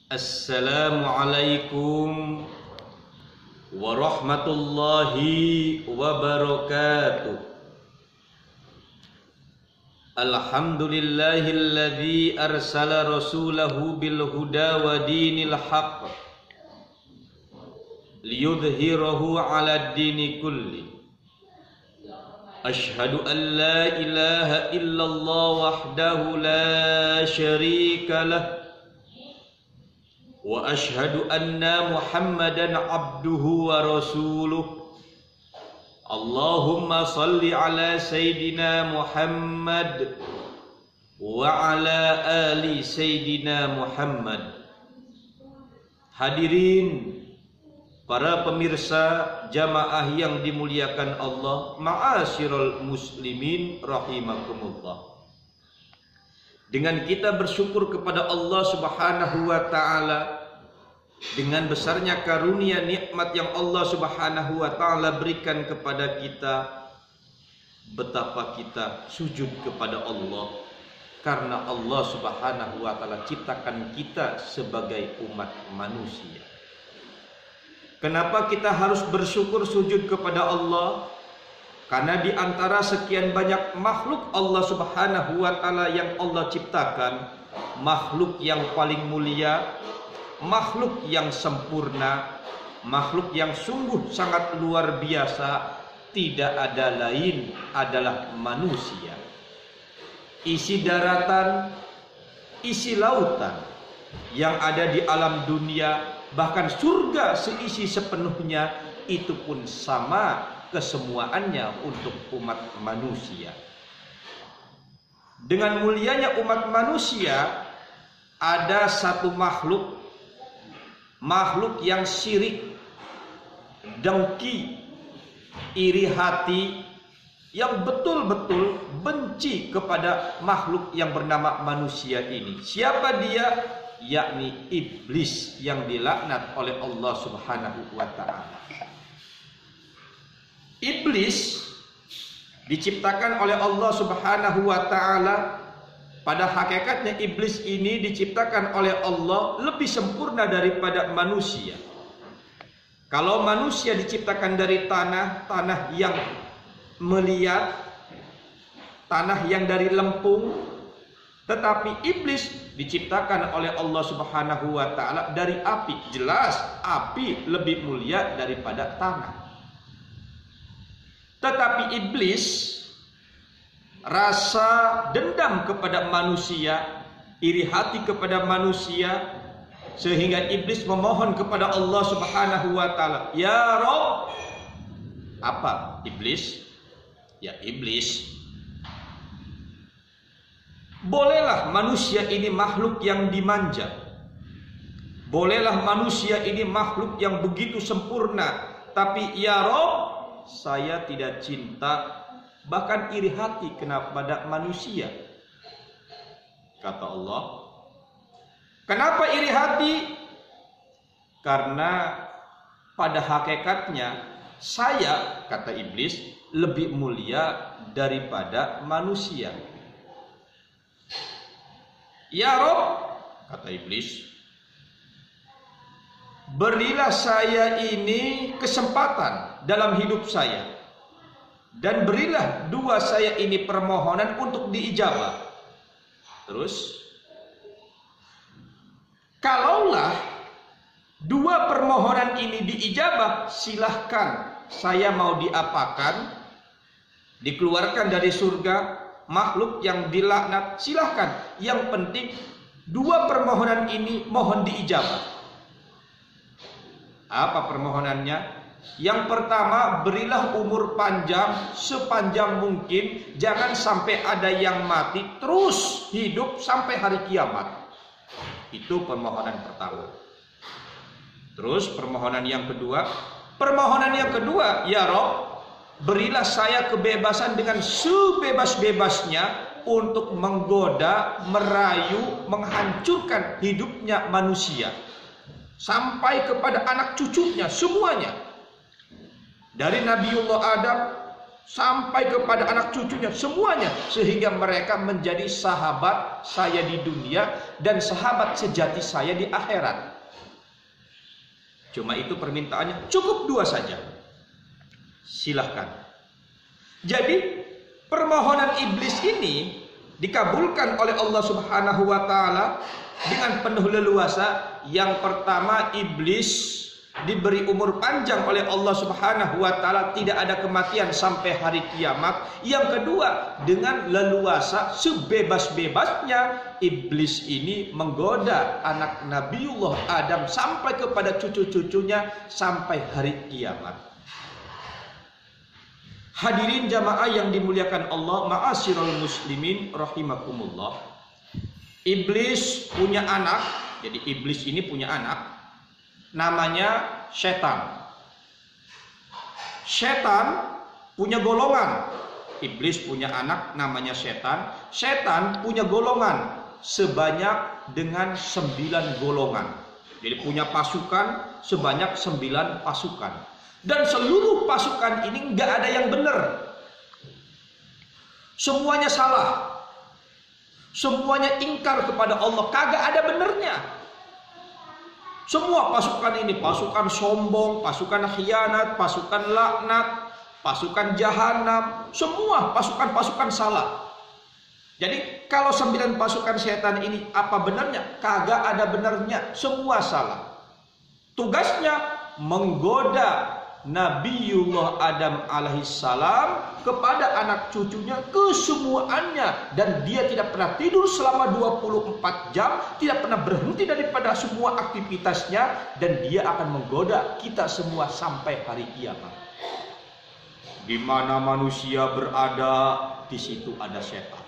Assalamualaikum warahmatullahi wabarakatuh. Alhamdulillahilladzi arsala rasulahu bil huda wa dinil haqq liyudhhirahu 'alad dini kulli. Asyhadu an la ilaha illallah wahdahu la syarika lah wa asyhadu anna Muhammadan abduhu wa rasuluh. Allahumma salli ala Sayyidina Muhammad wa ala ali Sayyidina Muhammad. Hadirin para pemirsa jamaah yang dimuliakan Allah, ma'asyiral muslimin rahimakumullah. Dengan kita bersyukur kepada Allah Subhanahu wa ta'ala dengan besarnya karunia nikmat yang Allah Subhanahu wa ta'ala berikan kepada kita, betapa kita sujud kepada Allah karena Allah Subhanahu wa ta'ala ciptakan kita sebagai umat manusia. Kenapa kita harus bersyukur sujud kepada Allah? Karena di antara sekian banyak makhluk Allah Subhanahu wa ta'ala yang Allah ciptakan, makhluk yang paling mulia, makhluk yang sempurna, makhluk yang sungguh sangat luar biasa, tidak ada lain adalah manusia. Isi daratan, isi lautan yang ada di alam dunia, bahkan surga seisi sepenuhnya, itu pun sama kesemuaannya untuk umat manusia. Dengan mulianya umat manusia, ada satu makhluk yang syirik, dengki, iri hati, yang betul-betul benci kepada makhluk yang bernama manusia ini. Siapa dia? Yakni iblis yang dilaknat oleh Allah Subhanahu wa ta'ala. Iblis diciptakan oleh Allah Subhanahu wa ta'ala. Pada hakikatnya iblis ini diciptakan oleh Allah lebih sempurna daripada manusia. Kalau manusia diciptakan dari tanah yang meliat, tanah yang dari lempung, tetapi iblis diciptakan oleh Allah Subhanahu wa ta'ala dari api. Jelas api lebih mulia daripada tanah. Tetapi iblis rasa dendam kepada manusia, iri hati kepada manusia, sehingga iblis memohon kepada Allah Subhanahu wa ta'ala, "Ya Rabb." Apa iblis? Ya iblis, bolehlah manusia ini makhluk yang dimanja, bolehlah manusia ini makhluk yang begitu sempurna, tapi ya Rabb, saya tidak cinta, bahkan iri hati kepada manusia. Kata Allah, kenapa iri hati? Karena pada hakikatnya saya, kata iblis, lebih mulia daripada manusia. Ya Rabb, kata iblis, berilah saya ini kesempatan dalam hidup saya, dan berilah dua saya ini permohonan untuk diijabah. Terus, kalaulah dua permohonan ini diijabah, silahkan, saya mau diapakan, dikeluarkan dari surga, makhluk yang dilaknat, silahkan. Yang penting dua permohonan ini mohon diijabah. Apa permohonannya? Yang pertama, berilah umur panjang sepanjang mungkin, jangan sampai ada yang mati, terus hidup sampai hari kiamat. Itu permohonan pertama. Terus permohonan yang kedua, ya Rabb, berilah saya kebebasan dengan sebebas-bebasnya untuk menggoda, merayu, menghancurkan hidupnya manusia, sampai kepada anak cucunya semuanya. Dari Nabiullah Adam sampai kepada anak cucunya, semuanya, sehingga mereka menjadi sahabat saya di dunia dan sahabat sejati saya di akhirat. Cuma itu permintaannya, cukup 2 saja. Silahkan. Jadi permohonan iblis ini dikabulkan oleh Allah Subhanahu wa taala dengan penuh leluasa. Yang pertama, iblis diberi umur panjang oleh Allah Subhanahu wa taala, tidak ada kematian sampai hari kiamat. Yang kedua, dengan leluasa sebebas-bebasnya iblis ini menggoda anak Nabiullah Adam sampai kepada cucu-cucunya sampai hari kiamat. Hadirin jamaah yang dimuliakan Allah, ma'asyiral muslimin rahimakumullah. Iblis punya anak, jadi iblis ini punya anak namanya setan. Setan punya golongan. Iblis punya anak namanya setan. Setan punya golongan sebanyak dengan 9 golongan. Jadi punya pasukan sebanyak 9 pasukan. Dan seluruh pasukan ini nggak ada yang benar. Semuanya salah. Semuanya ingkar kepada Allah, kagak ada benernya. Semua pasukan ini, pasukan sombong, pasukan khianat, pasukan laknat, pasukan jahanam, semua pasukan-pasukan salah. Jadi kalau 9 pasukan setan ini apa benarnya? Kagak ada benarnya, semua salah. Tugasnya menggoda Nabiullah Adam alaihissalam kepada anak cucunya kesemuanya, dan dia tidak pernah tidur selama 24 jam, tidak pernah berhenti daripada semua aktivitasnya, dan dia akan menggoda kita semua sampai hari kiamat. Di mana manusia berada, di situ ada setan.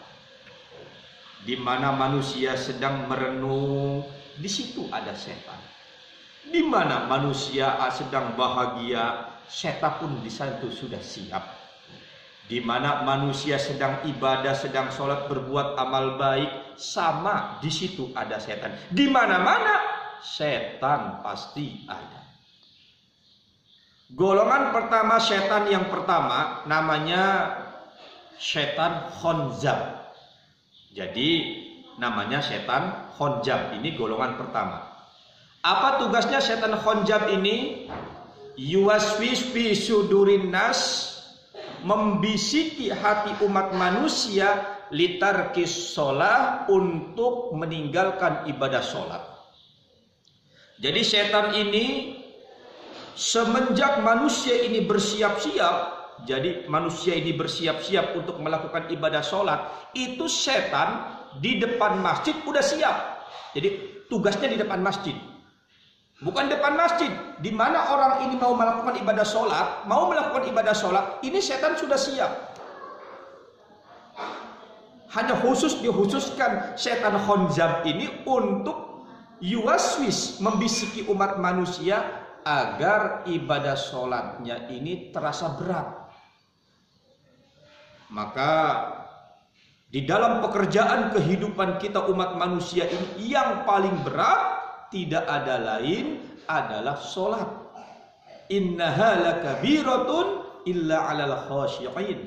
Di mana manusia sedang merenung, di situ ada setan. Di mana manusia sedang bahagia, setan pun di sana sudah siap. Di mana manusia sedang ibadah, sedang sholat, berbuat amal baik, sama di situ ada setan. Di mana-mana setan pasti ada. Golongan pertama setan yang pertama namanya setan khonzab. Jadi namanya setan khonzab, ini golongan pertama. Apa tugasnya setan khonzab ini? Yuwaswis fi sudurin nas, membisiki hati umat manusia litarkis sholah, untuk meninggalkan ibadah sholat. Jadi setan ini semenjak manusia ini bersiap-siap, jadi manusia ini bersiap-siap untuk melakukan ibadah sholat, itu setan di depan masjid udah siap. Jadi tugasnya di depan masjid. Bukan depan masjid, di mana orang ini mau melakukan ibadah sholat, ini setan sudah siap. Hanya dikhususkan setan khonzab ini untuk yuwaswis, membisiki umat manusia agar ibadah sholatnya ini terasa berat. Maka di dalam pekerjaan kehidupan kita umat manusia ini, yang paling berat tidak ada lain adalah sholat. Innaha lakabiratun illa 'alal khashi'in.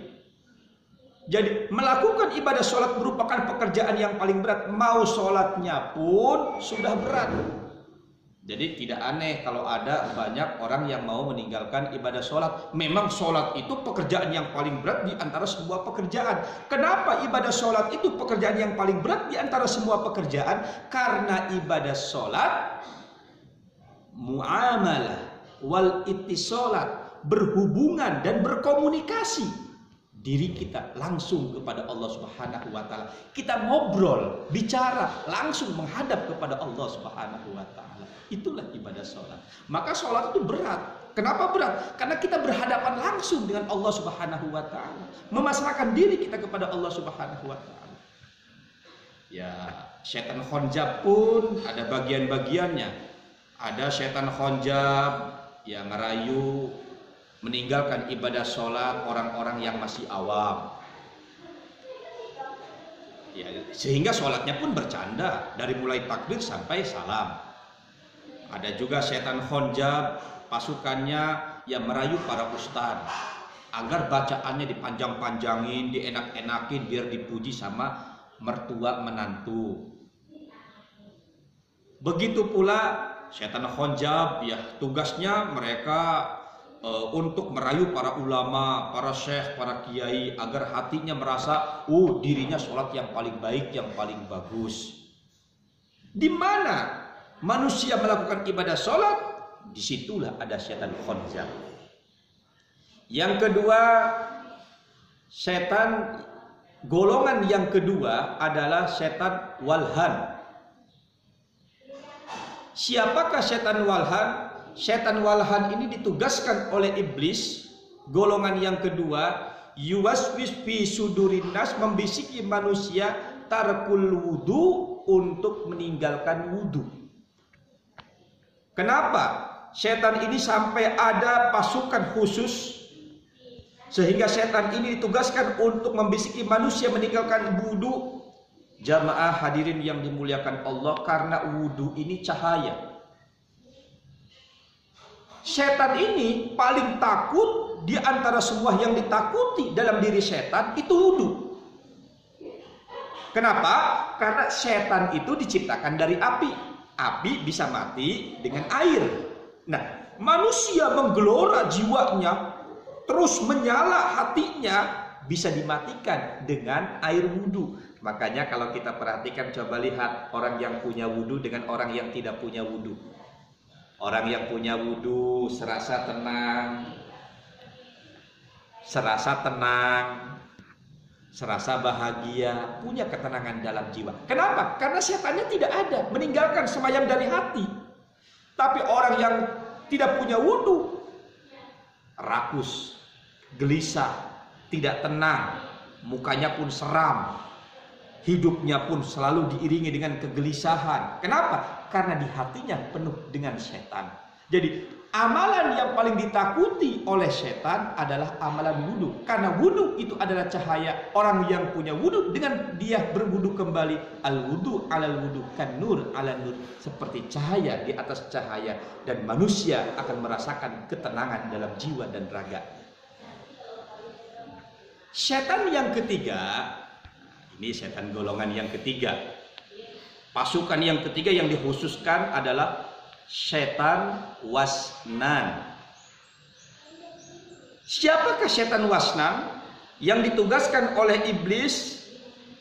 Jadi melakukan ibadah sholat merupakan pekerjaan yang paling berat. Mau sholatnya pun sudah berat. Jadi tidak aneh kalau ada banyak orang yang mau meninggalkan ibadah sholat. Memang sholat itu pekerjaan yang paling berat di antara sebuah pekerjaan. Kenapa ibadah sholat itu pekerjaan yang paling berat di antara semua pekerjaan? Karena ibadah sholat muamalah wal ittisalat, berhubungan dan berkomunikasi diri kita langsung kepada Allah Subhanahu wa taala. Kita ngobrol, bicara, langsung menghadap kepada Allah Subhanahu wa taala. Itulah ibadah sholat. Maka sholat itu berat. Kenapa berat? Karena kita berhadapan langsung dengan Allah Subhanahu wa taala, memasrahkan diri kita kepada Allah Subhanahu wa taala. Ya, setan khonzab pun ada bagian-bagiannya. Ada setan khonzab yang ngerayu meninggalkan ibadah sholat orang-orang yang masih awam. Ya, sehingga sholatnya pun bercanda dari mulai takbir sampai salam. Ada juga setan khonzab, pasukannya yang merayu para ustadz. agar bacaannya dipanjang-panjangin, dienak-enakin biar dipuji sama mertua menantu. Begitu pula setan khonjab, ya tugasnya mereka untuk merayu para ulama, para syekh, para kiai agar hatinya merasa dirinya sholat yang paling baik, yang paling bagus. Di mana manusia melakukan ibadah sholat, disitulah ada setan khonjab. Yang kedua, setan golongan yang kedua adalah setan walhan. Siapakah setan walhan? Setan walhan ini ditugaskan oleh iblis. Golongan yang kedua, yuwaswis fi sudurin nas, membisiki manusia tarkul wudu, untuk meninggalkan wudu. Kenapa setan ini sampai ada pasukan khusus? Sehingga setan ini ditugaskan untuk membisiki manusia meninggalkan wudu. Jamaah hadirin yang dimuliakan Allah, karena wudu ini cahaya. Setan ini paling takut di antara semua yang ditakuti dalam diri setan itu wudu. Kenapa? Karena setan itu diciptakan dari api. Api bisa mati dengan air. Nah, manusia menggelora jiwanya, terus menyala hatinya, bisa dimatikan dengan air wudu. Makanya kalau kita perhatikan, coba lihat orang yang punya wudu dengan orang yang tidak punya wudu. Orang yang punya wudu serasa tenang, serasa bahagia, punya ketenangan dalam jiwa. Kenapa? Karena setannya tidak ada, meninggalkan semayam dari hati. Tapi orang yang tidak punya wudu, rakus, gelisah, tidak tenang, mukanya pun seram, hidupnya pun selalu diiringi dengan kegelisahan. Kenapa? Karena di hatinya penuh dengan setan. Jadi amalan yang paling ditakuti oleh setan adalah amalan wudu. Karena wudu itu adalah cahaya. Orang yang punya wudu, dengan dia berwudu kembali, al wudu alal wudu kan nur ala nur, seperti cahaya di atas cahaya, dan manusia akan merasakan ketenangan dalam jiwa dan raga. Setan yang ketiga, ini setan golongan yang ketiga. Pasukan yang ketiga yang dikhususkan adalah setan wasnan. Siapakah setan wasnan? Yang ditugaskan oleh iblis,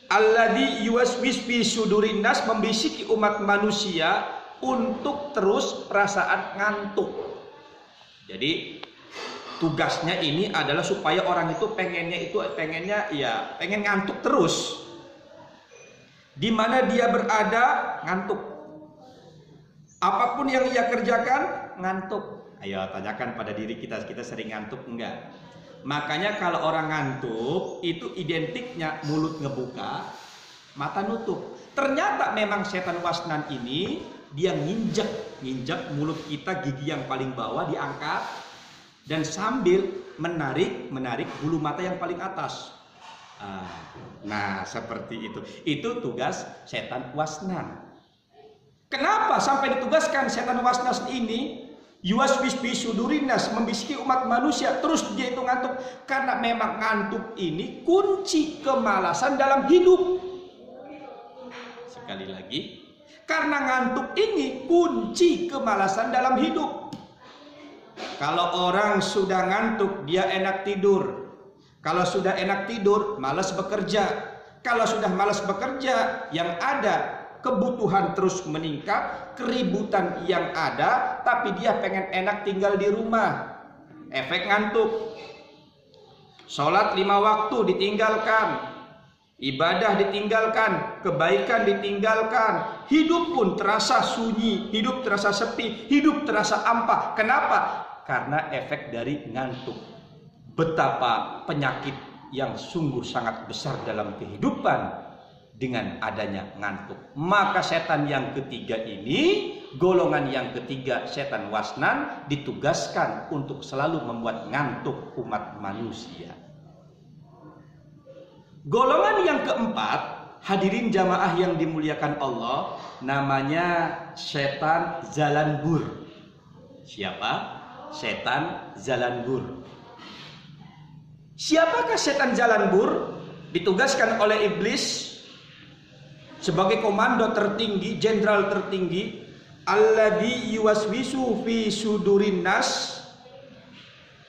alladzi yuwaswis fi sudurin nas, membisiki umat manusia untuk terus perasaan ngantuk. Jadi tugasnya ini adalah supaya orang itu pengen ngantuk terus. Di mana dia berada, ngantuk. Apapun yang ia kerjakan, ngantuk. Ayo tanyakan pada diri kita sering ngantuk enggak? Makanya kalau orang ngantuk, itu identiknya mulut ngebuka, mata nutup. Ternyata memang setan wasnan ini, dia nginjak mulut kita, gigi yang paling bawah diangkat, dan sambil menarik bulu mata yang paling atas. Nah, seperti itu. Itu tugas setan wasnan. Kenapa sampai ditugaskan setan wasnas ini? Yuwaswis fi sudurinas, membisiki umat manusia terus dia itu ngantuk. Karena memang ngantuk ini kunci kemalasan dalam hidup. Sekali lagi, karena ngantuk ini kunci kemalasan dalam hidup. Kalau orang sudah ngantuk, dia enak tidur. Kalau sudah enak tidur, malas bekerja. Kalau sudah malas bekerja, yang ada kebutuhan terus meningkat, keributan yang ada, tapi dia pengen enak tinggal di rumah. Efek ngantuk. Sholat 5 waktu ditinggalkan, ibadah ditinggalkan, kebaikan ditinggalkan, hidup pun terasa sunyi, hidup terasa sepi, hidup terasa hampa. Kenapa? Karena efek dari ngantuk. Betapa penyakit yang sungguh sangat besar dalam kehidupan dengan adanya ngantuk. Maka setan yang ketiga ini, golongan yang ketiga, setan wasnan, ditugaskan untuk selalu membuat ngantuk umat manusia. Golongan yang keempat, hadirin jamaah yang dimuliakan Allah, namanya setan zalanbur. Siapa? Setan zalanbur. Siapakah setan jalan bur? Ditugaskan oleh iblis sebagai komando tertinggi, jenderal tertinggi, alladzi yuwaswisu fi sudurin nas,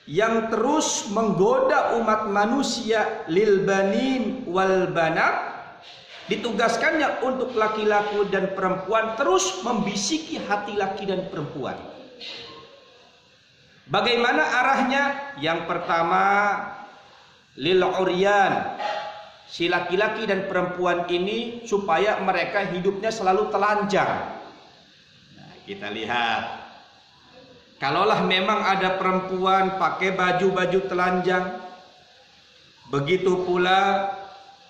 yang terus menggoda umat manusia, lil banin wal banat. Ditugaskannya untuk laki-laki dan perempuan, terus membisiki hati laki dan perempuan. Bagaimana arahnya? Yang pertama, lil uryan, si laki-laki dan perempuan ini supaya mereka hidupnya selalu telanjang. Nah, kita lihat, kalaulah memang ada perempuan pakai baju-baju telanjang, begitu pula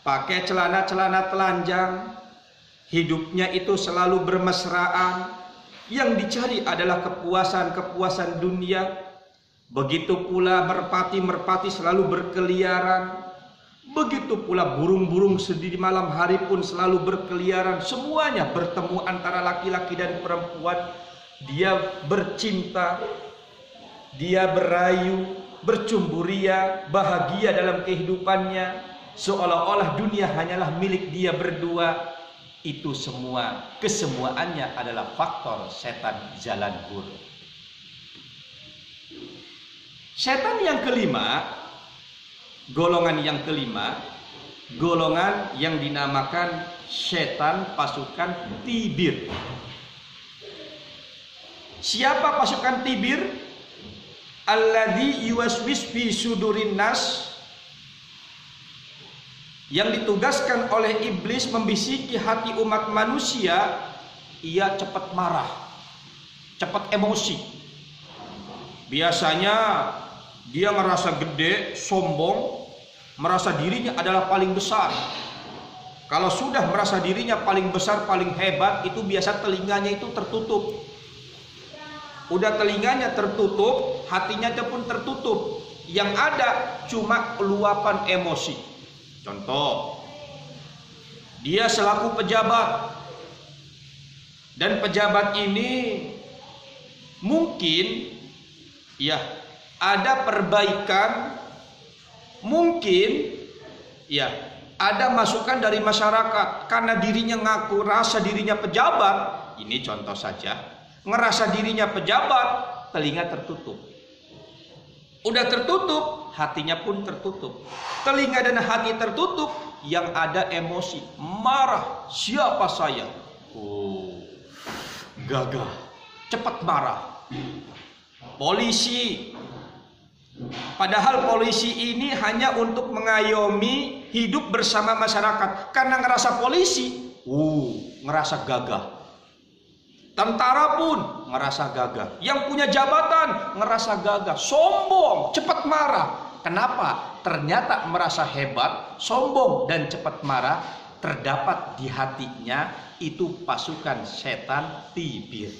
pakai celana-celana telanjang, hidupnya itu selalu bermesraan, yang dicari adalah kepuasan-kepuasan dunia. Begitu pula merpati-merpati selalu berkeliaran, begitu pula burung-burung di malam hari pun selalu berkeliaran. Semuanya bertemu antara laki-laki dan perempuan. Dia bercinta, dia berayu, bercumburia, bahagia dalam kehidupannya, seolah-olah dunia hanyalah milik dia berdua. Itu semua, kesemuanya adalah faktor setan jalan bur. Setan yang kelima, golongan yang kelima, golongan yang dinamakan setan pasukan Tibir. Siapa pasukan Tibir? Alladzi yuwaswis fi sudurin nas, yang ditugaskan oleh iblis membisiki hati umat manusia. Ia cepat marah, cepat emosi. Biasanya dia merasa gede, sombong, merasa dirinya adalah paling besar. Kalau sudah merasa dirinya paling besar, paling hebat, itu biasa telinganya itu tertutup. Udah telinganya tertutup, hatinya pun tertutup. Yang ada cuma luapan emosi. Contoh, dia selaku pejabat, dan pejabat ini mungkin ya ada perbaikan, mungkin ya ada masukan dari masyarakat, karena dirinya ngaku rasa dirinya pejabat. Ini contoh saja, ngerasa dirinya pejabat, telinga tertutup. Udah tertutup, hatinya pun tertutup. Telinga dan hati tertutup, yang ada emosi, marah. Siapa saya? Oh, gagah, cepat marah. Polisi, padahal polisi ini hanya untuk mengayomi hidup bersama masyarakat. Karena ngerasa polisi, ngerasa gagah. Tentara pun ngerasa gagah. Yang punya jabatan ngerasa gagah, sombong, cepat marah. Kenapa? Ternyata merasa hebat, sombong dan cepat marah terdapat di hatinya. Itu pasukan setan Tibir.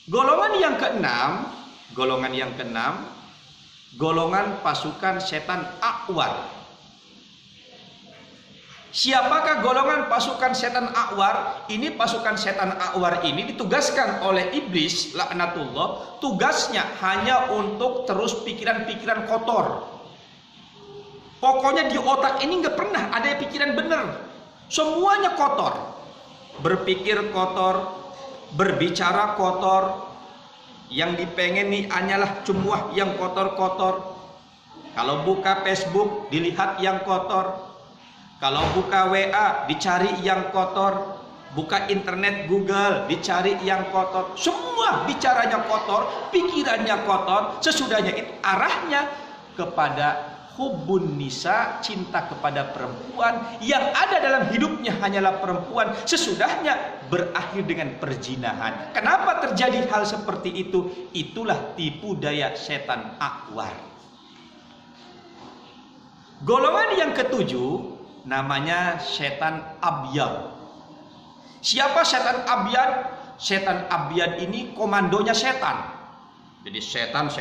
Golongan yang keenam, golongan pasukan setan A'war. Siapakah golongan pasukan setan A'war? Ini pasukan setan A'war ini ditugaskan oleh iblis laknatullah. Tugasnya hanya untuk terus pikiran-pikiran kotor. Pokoknya di otak ini nggak pernah ada pikiran benar. Semuanya kotor. Berpikir kotor, berbicara kotor. Yang dipengen nih hanyalah cuma yang kotor-kotor. Kalau buka Facebook dilihat yang kotor. Kalau buka WA dicari yang kotor, buka internet Google dicari yang kotor. Semua bicaranya kotor, pikirannya kotor. Sesudahnya itu arahnya kepada hubbun nisa, cinta kepada perempuan. Yang ada dalam hidupnya hanyalah perempuan. Sesudahnya berakhir dengan perzinahan. Kenapa terjadi hal seperti itu? Itulah tipu daya setan A'war. Golongan yang ketujuh namanya setan abyad. Siapa setan abyad? Setan abyad ini komandonya setan. Jadi setan,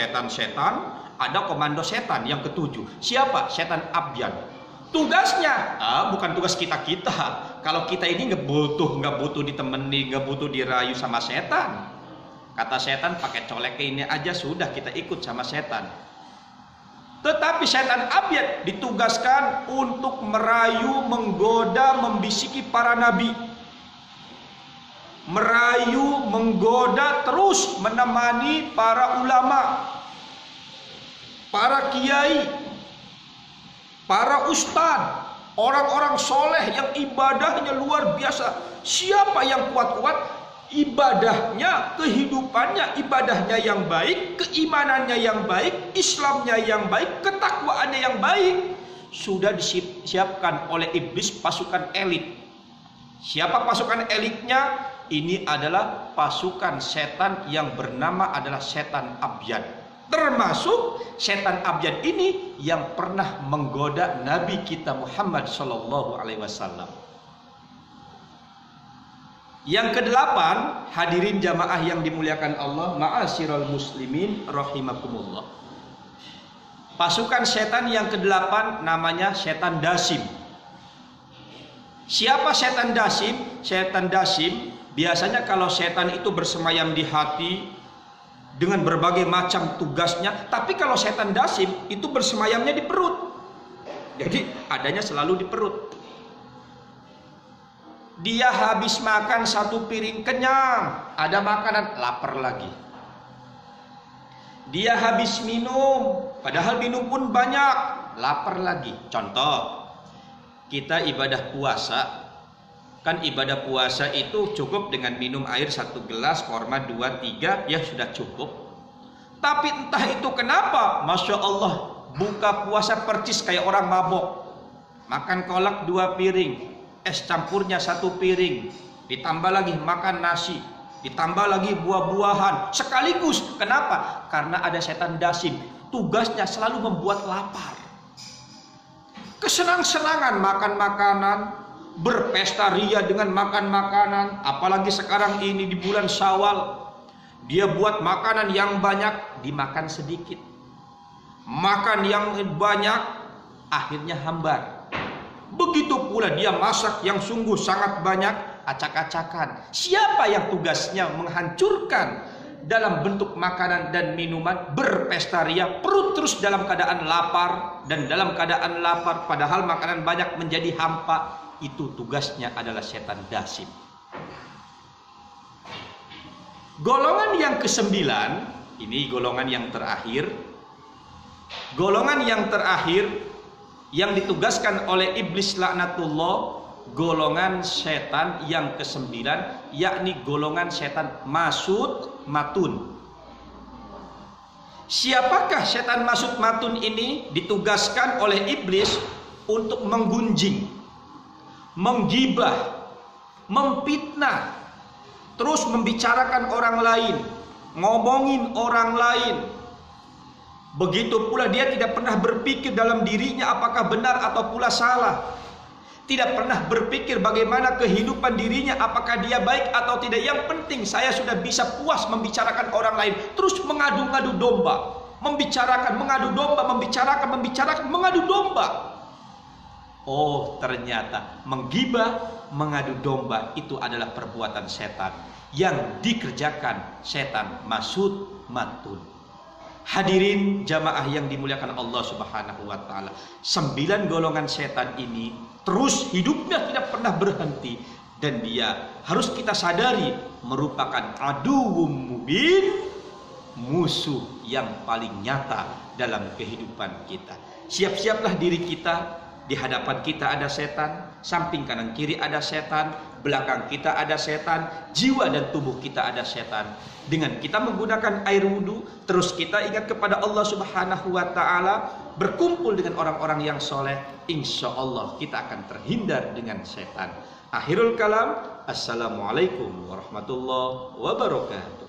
ada komando setan yang ketujuh. Siapa? Setan abyad. Tugasnya bukan tugas kita. Kalau kita ini nggak butuh ditemani, nggak butuh dirayu sama setan. Kata setan pakai colek ini aja sudah kita ikut sama setan. Tetapi setan abyad ditugaskan untuk merayu, menggoda, membisiki para nabi. Merayu, menggoda, terus menemani para ulama, para kiai, para ustadz, orang-orang soleh yang ibadahnya luar biasa. Siapa yang kuat-kuat, ibadahnya, kehidupannya, ibadahnya yang baik, keimanannya yang baik, Islamnya yang baik, ketakwaannya yang baik, sudah disiapkan oleh iblis pasukan elit. Siapa pasukan elitnya? Ini adalah pasukan setan yang bernama adalah setan abyad. Termasuk setan abyad ini yang pernah menggoda Nabi kita Muhammad sallallahu alaihi wasallam. Yang kedelapan, hadirin jamaah yang dimuliakan Allah, ma'asyiral muslimin rahimakumullah. Pasukan setan yang kedelapan namanya setan dasim. Siapa setan dasim? Setan dasim biasanya kalau setan itu bersemayam di hati dengan berbagai macam tugasnya, tapi kalau setan dasim itu bersemayamnya di perut. Jadi adanya selalu di perut. Dia habis makan satu piring kenyang, ada makanan, lapar lagi. Dia habis minum, padahal minum pun banyak, lapar lagi. Contoh, kita ibadah puasa. Kan ibadah puasa itu cukup dengan minum air 1 gelas, korma 2, 3, ya sudah cukup. Tapi entah itu kenapa, Masya Allah, buka puasa percis kayak orang mabok. Makan kolak 2 piring, es campurnya 1 piring, ditambah lagi makan nasi, ditambah lagi buah-buahan sekaligus. Kenapa? Karena ada setan dasim, tugasnya selalu membuat lapar. Kesenang-senangan makan makanan, berpesta ria dengan makan makanan, apalagi sekarang ini di bulan Syawal, dia buat makanan yang banyak, dimakan sedikit. Makan yang banyak, akhirnya hambar. Begitu pula dia masak yang sungguh sangat banyak, acak-acakan. Siapa yang tugasnya menghancurkan dalam bentuk makanan dan minuman, berpesta ria, perut terus dalam keadaan lapar, dan dalam keadaan lapar padahal makanan banyak menjadi hampa. Itu tugasnya adalah setan dasim. Golongan yang ke-9, ini golongan yang terakhir. Golongan yang terakhir yang ditugaskan oleh iblis laknatullah, golongan setan yang ke-9, yakni golongan setan masud matun. Siapakah setan masud matun ini? Ditugaskan oleh iblis untuk menggunjing, menggibah, memfitnah, terus membicarakan orang lain, ngomongin orang lain. Begitu pula dia tidak pernah berpikir dalam dirinya apakah benar atau pula salah. Tidak pernah berpikir bagaimana kehidupan dirinya, apakah dia baik atau tidak. Yang penting saya sudah bisa puas membicarakan orang lain. Terus mengadu-ngadu domba, membicarakan, mengadu domba, membicarakan, mengadu domba. Oh, ternyata menggibah, mengadu domba itu adalah perbuatan setan yang dikerjakan setan masud matun. Hadirin jamaah yang dimuliakan Allah Subhanahu wa taala, 9 golongan setan ini terus hidupnya tidak pernah berhenti, dan dia harus kita sadari merupakan aduwwum mubin, musuh yang paling nyata dalam kehidupan kita. Siap-siaplah diri kita. Di hadapan kita ada setan, samping kanan kiri ada setan, belakang kita ada setan, jiwa dan tubuh kita ada setan. Dengan kita menggunakan air wudhu, terus kita ingat kepada Allah Subhanahu wa taala, berkumpul dengan orang-orang yang soleh, insya Allah kita akan terhindar dengan setan. Akhirul kalam, assalamualaikum warahmatullahi wabarakatuh.